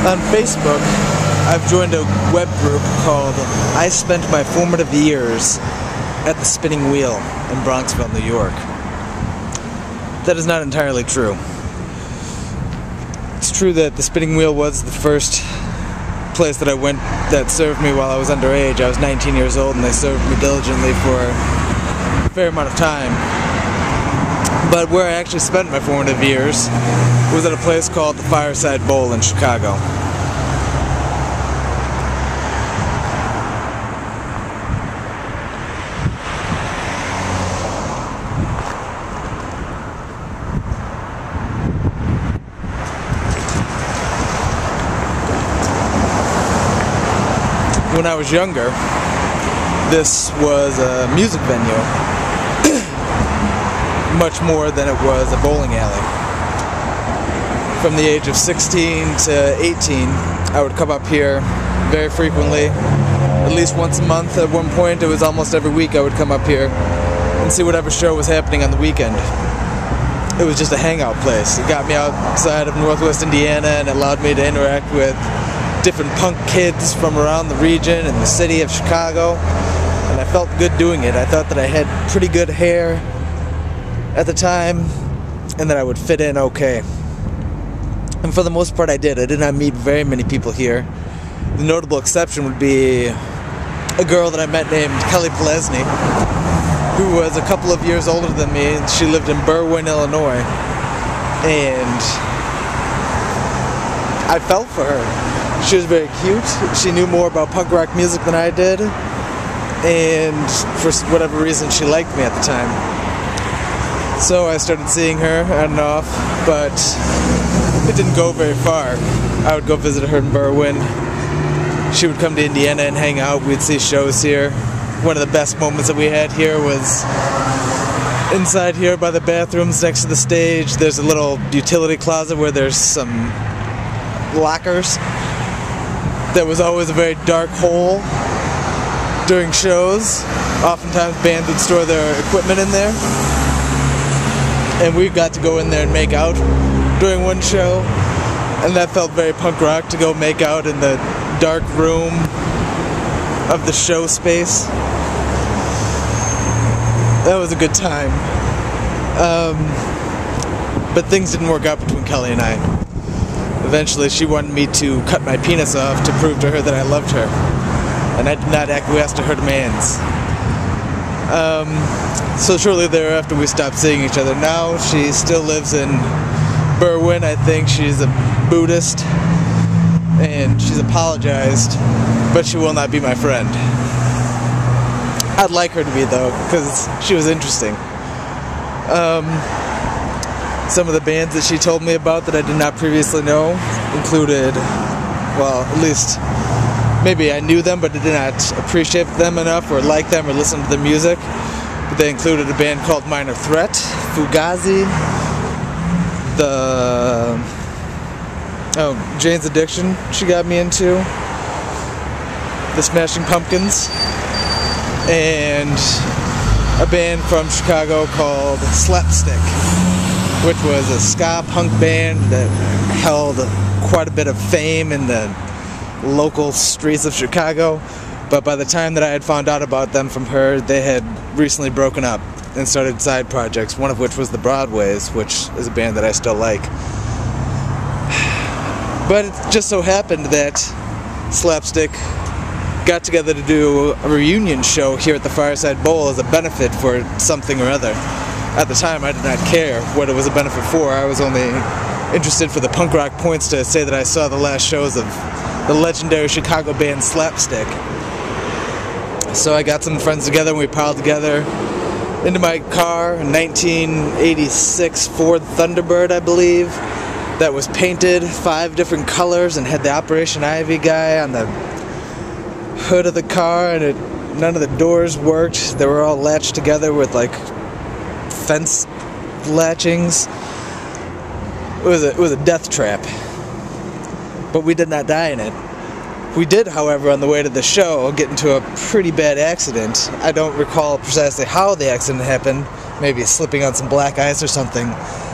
On Facebook, I've joined a web group called I Spent My Formative Years at the Spinning Wheel in Bronxville, New York. That is not entirely true. It's true that the Spinning Wheel was the first place that I went that served me while I was underage. I was 19 years old and they served me diligently for a fair amount of time. But where I actually spent my formative years was at a place called the Fireside Bowl in Chicago. When I was younger, this was a music venue, much more than it was a bowling alley. From the age of 16 to 18, I would come up here very frequently, at least once a month. At one point, it was almost every week I would come up here and see whatever show was happening on the weekend. It was just a hangout place. It got me outside of Northwest Indiana and allowed me to interact with different punk kids from around the region and the city of Chicago, and I felt good doing it. I thought that I had pretty good hair at the time and that I would fit in okay. And for the most part I did. I did not meet very many people here. The notable exception would be a girl that I met named Kelly Plesny, who was a couple of years older than me, and she lived in Berwyn, Illinois, and I felt for her. She was very cute. She knew more about punk rock music than I did, and for whatever reason she liked me at the time. So I started seeing her on and off, but it didn't go very far. I would go visit her in Berwyn. She would come to Indiana and hang out. We'd see shows here. One of the best moments that we had here was inside here by the bathrooms next to the stage. There's a little utility closet where there's some lockers. That was always a very dark hole during shows. Oftentimes bands would store their equipment in there, and we got to go in there and make out during one show, and that felt very punk rock to go make out in the dark room of the show space. That was a good time. But things didn't work out between Kelly and I. Eventually, she wanted me to cut my penis off to prove to her that I loved her, and I did not acquiesce to her demands. So shortly thereafter, we stopped seeing each other. Now, she still lives in Berwyn. I think she's a Buddhist, and she's apologized, but she will not be my friend. I'd like her to be, though, because she was interesting. Some of the bands that she told me about that I did not previously know included, well, at least maybe I knew them but I did not appreciate them enough or like them or listen to the music. But they included a band called Minor Threat, Fugazi, Jane's Addiction she got me into, the Smashing Pumpkins, and a band from Chicago called Slapstick, which was a ska punk band that held quite a bit of fame in the local streets of Chicago. But by the time that I had found out about them from her, they had recently broken up and started side projects, one of which was the Broadways, which is a band that I still like. But it just so happened that Slapstick got together to do a reunion show here at the Fireside Bowl as a benefit for something or other. At the time, I did not care what it was a benefit for. I was only interested for the punk rock points to say that I saw the last shows of the legendary Chicago band Slapstick. So I got some friends together and we piled together into my car, a 1986 Ford Thunderbird, I believe, that was painted 5 different colors and had the Operation Ivy guy on the hood of the car, and none of the doors worked. They were all latched together with like fence latchings. It was a death trap, but we did not die in it. We did, however, on the way to the show, get into a pretty bad accident. I don't recall precisely how the accident happened, maybe slipping on some black ice or something,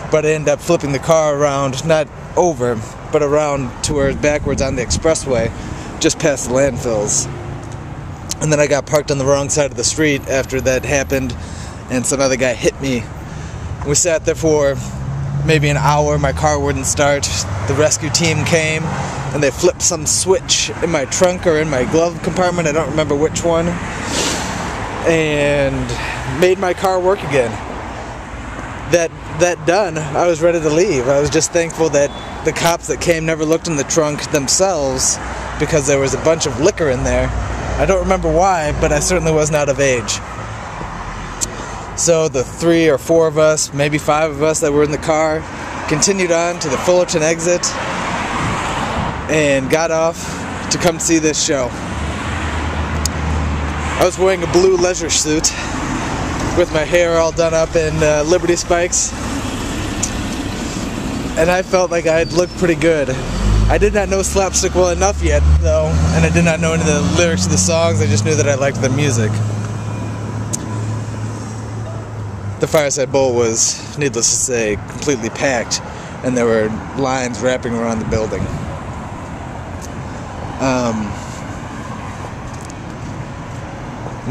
but but I ended up flipping the car around, not over, but around towards backwards on the expressway, just past the landfills. And then I got parked on the wrong side of the street after that happened, and some other guy hit me. We sat there for maybe an hour. My car wouldn't start. The rescue team came, and they flipped some switch in my trunk or in my glove compartment, I don't remember which one, and made my car work again. That done, I was ready to leave. I was just thankful that the cops that came never looked in the trunk themselves, because there was a bunch of liquor in there. I don't remember why, but I certainly was not of age. So the 3 or 4 of us, maybe 5 of us that were in the car, continued on to the Fullerton exit and got off to come see this show. I was wearing a blue leisure suit with my hair all done up in Liberty spikes, and I felt like I had looked pretty good. I did not know slapstick well enough yet, though, and I did not know any of the lyrics of the songs. I just knew that I liked the music. The Fireside Bowl was, needless to say, completely packed, and there were lines wrapping around the building.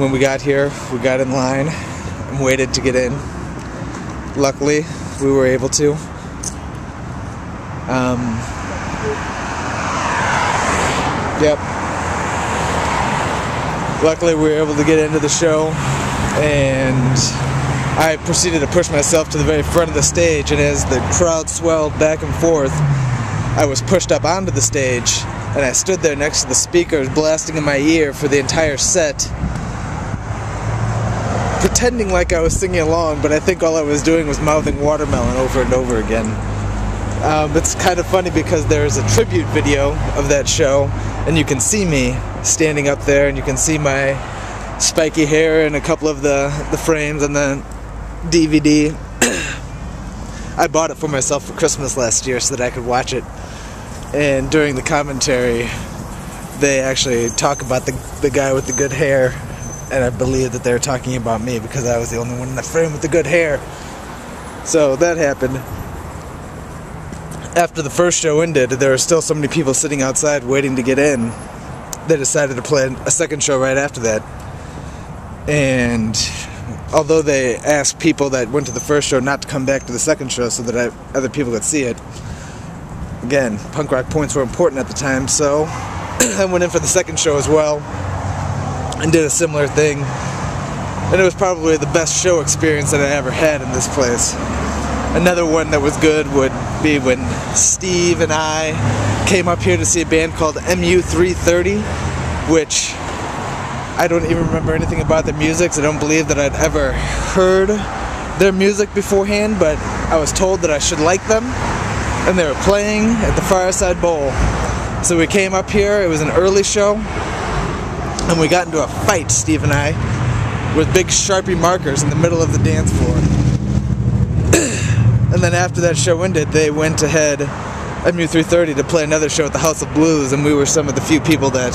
When we got here, we got in line and waited to get in. Luckily, we were able to. Yep. Luckily, we were able to get into the show, and I proceeded to push myself to the very front of the stage, and as the crowd swelled back and forth, I was pushed up onto the stage, and I stood there next to the speakers blasting in my ear for the entire set, pretending like I was singing along, but I think all I was doing was mouthing Watermelon over and over again. It's kind of funny because there's a tribute video of that show, and you can see me standing up there, and you can see my spiky hair and a couple of the frames on the DVD. I bought it for myself for Christmas last year so that I could watch it, and during the commentary they actually talk about the guy with the good hair, and I believe that they're talking about me because I was the only one in the frame with the good hair. So that happened. After the first show ended, there were still so many people sitting outside waiting to get in. They decided to play a second show right after that. And although they asked people that went to the first show not to come back to the second show so that other people could see it, again, punk rock points were important at the time, so I went in for the second show as well and did a similar thing. And it was probably the best show experience that I ever had in this place. Another one that was good would be when Steve and I came up here to see a band called MU330, which I don't even remember anything about their music, so I don't believe that I'd ever heard their music beforehand, but I was told that I should like them, and they were playing at the Fireside Bowl. So we came up here, it was an early show, and we got into a fight, Steve and I, with big Sharpie markers in the middle of the dance floor. And then after that show ended, they went ahead, MU330, to play another show at the House of Blues, and we were some of the few people that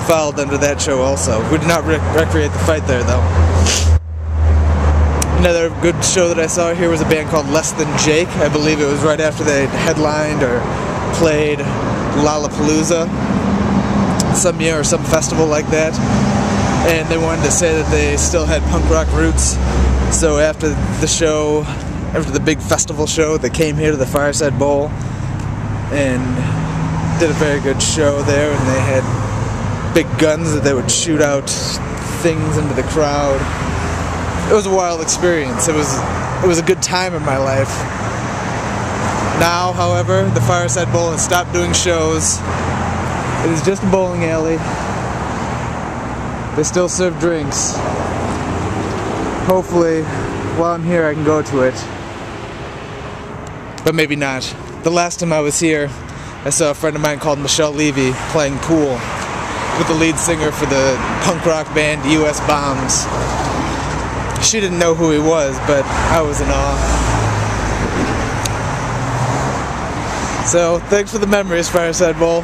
followed under that show also. We did not recreate the fight there, though. Another good show that I saw here was a band called Less Than Jake. I believe it was right after they headlined or played Lollapalooza some year or some festival like that. And they wanted to say that they still had punk rock roots. So after the show, after the big festival show, they came here to the Fireside Bowl and did a very good show there, and they had big guns that they would shoot out things into the crowd. It was a wild experience. It was a good time in my life. Now, however, the Fireside Bowl has stopped doing shows. It is just a bowling alley. They still serve drinks. Hopefully, while I'm here, I can go to it. But maybe not. The last time I was here, I saw a friend of mine called Michelle Levy playing pool with the lead singer for the punk rock band US Bombs. She didn't know who he was, but I was in awe. So, thanks for the memories, Fireside Bowl.